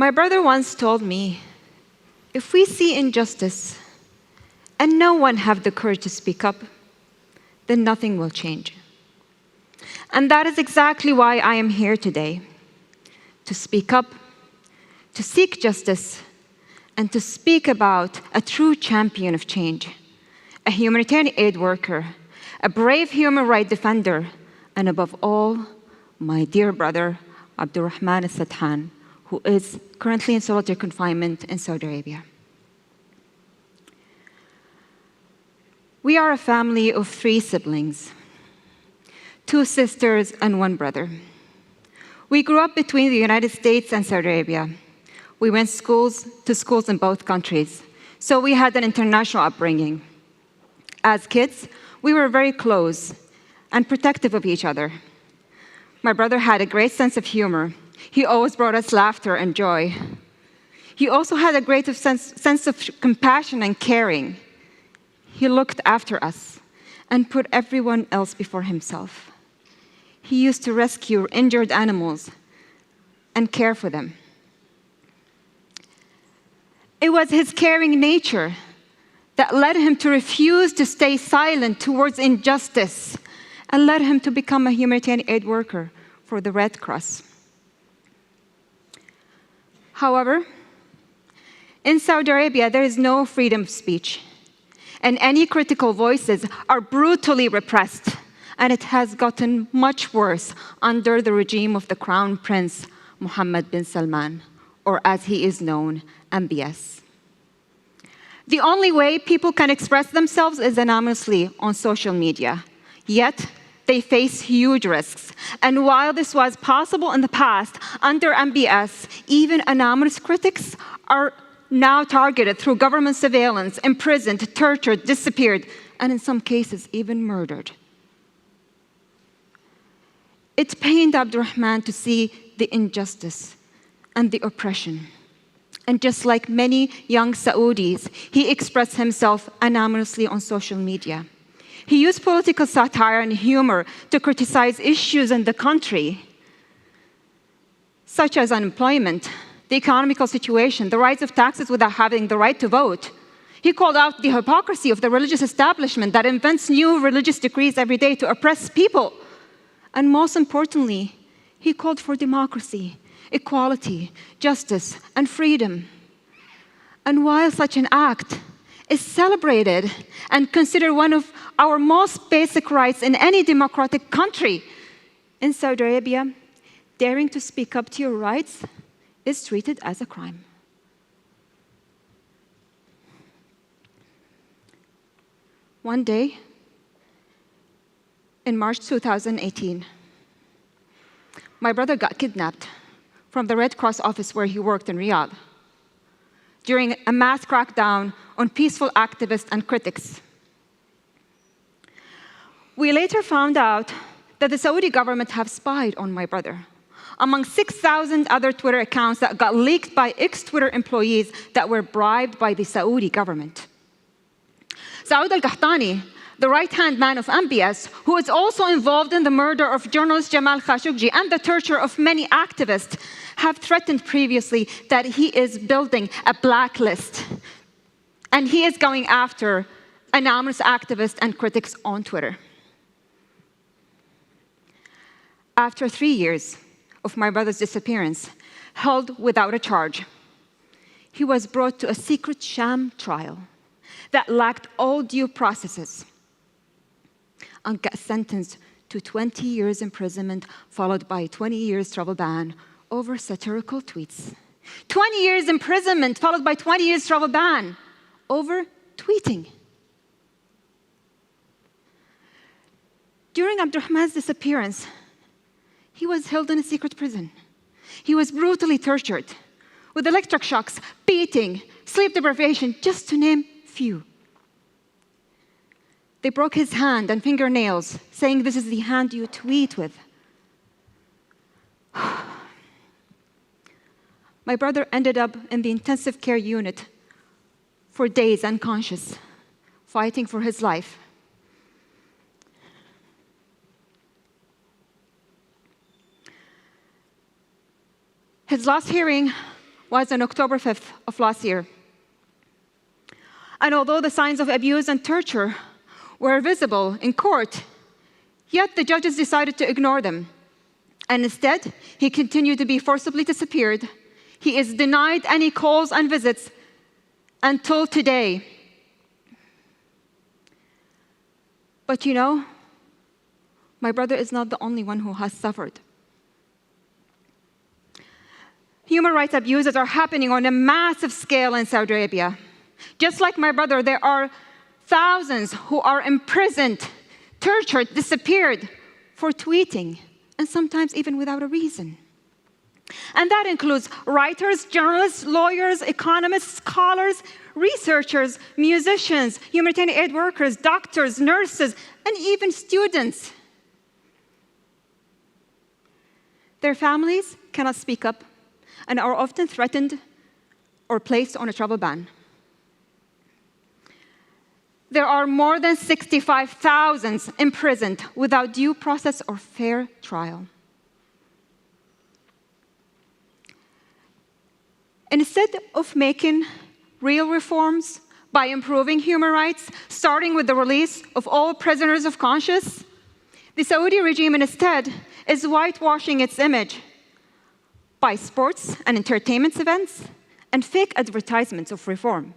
My brother once told me, if we see injustice and no one have the courage to speak up, then nothing will change. And that is exactly why I am here today, to speak up, to seek justice, and to speak about a true champion of change, a humanitarian aid worker, a brave human rights defender, and above all, my dear brother, Abdulrahman al Sadhan, who is currently in solitary confinement in Saudi Arabia. We are a family of 3 siblings, 2 sisters and 1 brother. We grew up between the United States and Saudi Arabia. We went to schools in both countries, so we had an international upbringing. As kids, we were very close and protective of each other. My brother had a great sense of humor. He always brought us laughter and joy. He also had a great sense of compassion and caring. He looked after us and put everyone else before himself. He used to rescue injured animals and care for them. It was his caring nature that led him to refuse to stay silent towards injustice and led him to become a humanitarian aid worker for the Red Cross. However, in Saudi Arabia, there is no freedom of speech, and any critical voices are brutally repressed, and it has gotten much worse under the regime of the Crown Prince, Mohammed bin Salman, or as he is known, MBS. The only way people can express themselves is anonymously on social media, yet they face huge risks. And while this was possible in the past, under MBS, even anonymous critics are now targeted through government surveillance, imprisoned, tortured, disappeared, and in some cases, even murdered. It pained Abdulrahman to see the injustice and the oppression. And just like many young Saudis, he expressed himself anonymously on social media. He used political satire and humor to criticize issues in the country, such as unemployment, the economical situation, the rise of taxes without having the right to vote. He called out the hypocrisy of the religious establishment that invents new religious decrees every day to oppress people. And most importantly, he called for democracy, equality, justice, and freedom. And while such an act is celebrated and considered one of our most basic rights in any democratic country, in Saudi Arabia, daring to speak up to your rights is treated as a crime. One day, in March 2018, my brother got kidnapped from the Red Cross office where he worked in Riyadh during a mass crackdown on peaceful activists and critics. We later found out that the Saudi government have spied on my brother, among 6,000 other Twitter accounts that got leaked by ex-Twitter employees that were bribed by the Saudi government. Saud al-Qahtani, the right-hand man of MBS, who is also involved in the murder of journalist Jamal Khashoggi and the torture of many activists, have threatened previously that he is building a blacklist, and he is going after anonymous activists and critics on Twitter. After 3 years of my brother's disappearance, held without a charge, he was brought to a secret sham trial that lacked all due processes and got sentenced to 20 years imprisonment, followed by 20 years travel ban over satirical tweets. 20 years imprisonment, followed by 20 years travel ban over tweeting. During Abdulrahman's disappearance, he was held in a secret prison. He was brutally tortured with electric shocks, beating, sleep deprivation, just to name few. They broke his hand and fingernails, saying, "This is the hand you tweet with." My brother ended up in the intensive care unit for days unconscious, fighting for his life. His last hearing was on October 5th of last year. And although the signs of abuse and torture were visible in court, yet the judges decided to ignore them. And instead, he continued to be forcibly disappeared. He is denied any calls and visits until today. But you know, my brother is not the only one who has suffered. Human rights abuses are happening on a massive scale in Saudi Arabia. Just like my brother, there are thousands who are imprisoned, tortured, disappeared for tweeting, and sometimes even without a reason. And that includes writers, journalists, lawyers, economists, scholars, researchers, musicians, humanitarian aid workers, doctors, nurses, and even students. Their families cannot speak up and are often threatened or placed on a travel ban. There are more than 65,000 imprisoned without due process or fair trial. Instead of making real reforms by improving human rights, starting with the release of all prisoners of conscience, the Saudi regime instead is whitewashing its image by sports and entertainment events and fake advertisements of reform,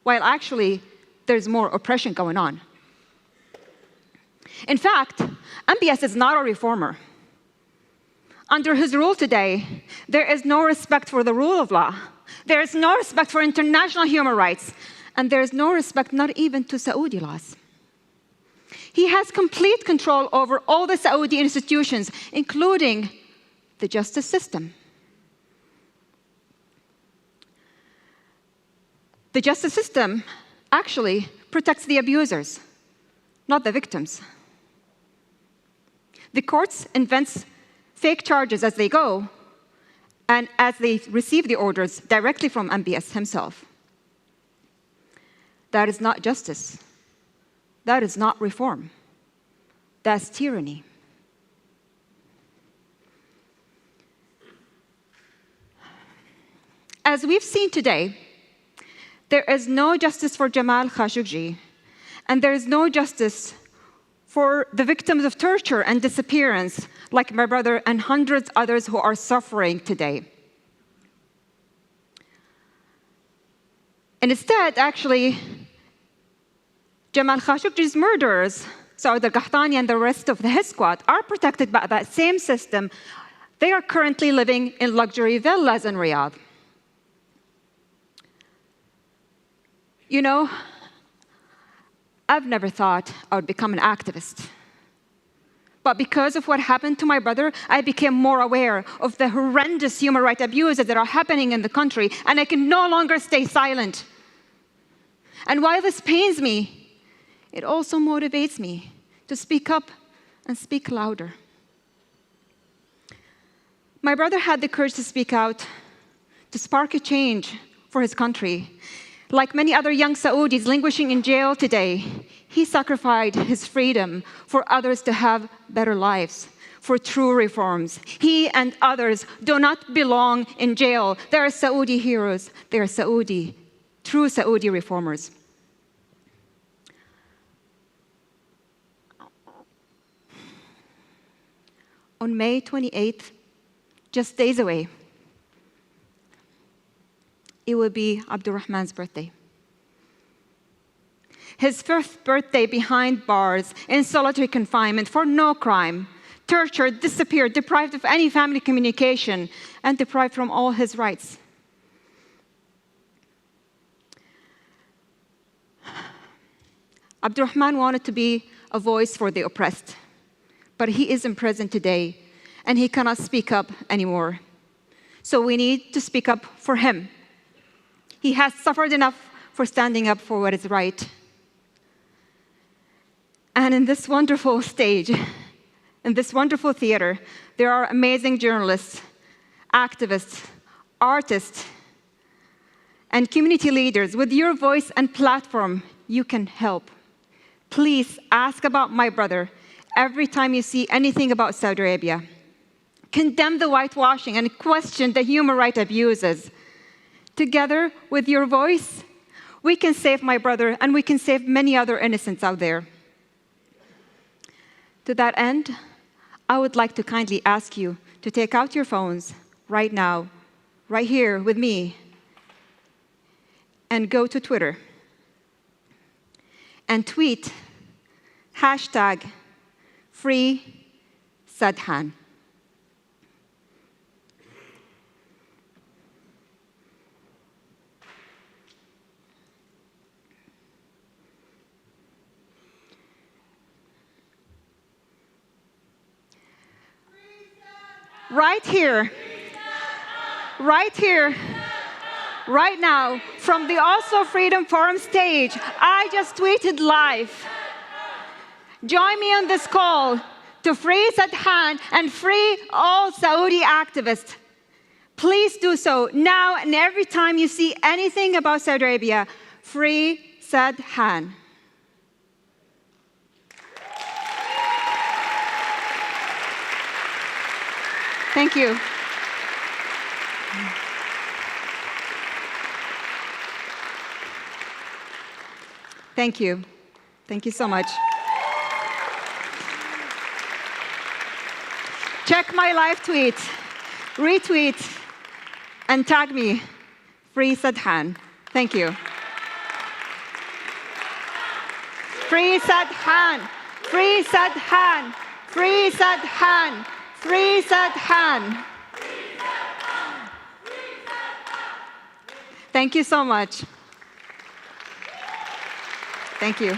while actually there's more oppression going on. In fact, MBS is not a reformer. Under his rule today, there is no respect for the rule of law. There is no respect for international human rights. And there is no respect not even to Saudi laws. He has complete control over all the Saudi institutions, including the justice system. The justice system actually protects the abusers, not the victims. The courts invent fake charges as they go, and as they receive the orders directly from MBS himself. That is not justice. That is not reform. That's tyranny. As we've seen today, there is no justice for Jamal Khashoggi, and there is no justice for the victims of torture and disappearance, like my brother and hundreds others who are suffering today. And instead, actually, Jamal Khashoggi's murderers, Saud al-Qahtani and the rest of his squad, are protected by that same system. They are currently living in luxury villas in Riyadh. You know, I've never thought I would become an activist. But because of what happened to my brother, I became more aware of the horrendous human rights abuses that are happening in the country, and I can no longer stay silent. And while this pains me, it also motivates me to speak up and speak louder. My brother had the courage to speak out, to spark a change for his country. Like many other young Saudis languishing in jail today, he sacrificed his freedom for others to have better lives, for true reforms. He and others do not belong in jail. They are Saudi heroes. They are true Saudi reformers. On May 28th, just days away, it will be Abdulrahman's birthday. His fifth birthday behind bars in solitary confinement for no crime, tortured, disappeared, deprived of any family communication, and deprived from all his rights. Abdulrahman wanted to be a voice for the oppressed, but he is in prison today, and he cannot speak up anymore. So we need to speak up for him. He has suffered enough for standing up for what is right. And in this wonderful stage, in this wonderful theater, there are amazing journalists, activists, artists, and community leaders. With your voice and platform, you can help. Please ask about my brother every time you see anything about Saudi Arabia. condemn the whitewashing, and question the human rights abuses. Together with your voice, we can save my brother, and we can save many other innocents out there. To that end, I would like to kindly ask you to take out your phones right now, right here with me, and go to Twitter and tweet #FreeSadhan. Right here, right now, from the Oslo Freedom Forum stage, I just tweeted live. Join me on this call to free Sadhan and free all Saudi activists. Please do so now and every time you see anything about Saudi Arabia. Free Sadhan. Thank you. Thank you. Thank you so much. Check my live tweet, retweet, and tag me, Free Sadhan. Thank you. Free Sadhan, Free Sadhan, Free Sadhan, Free Sadhan. Thank you so much. Thank you.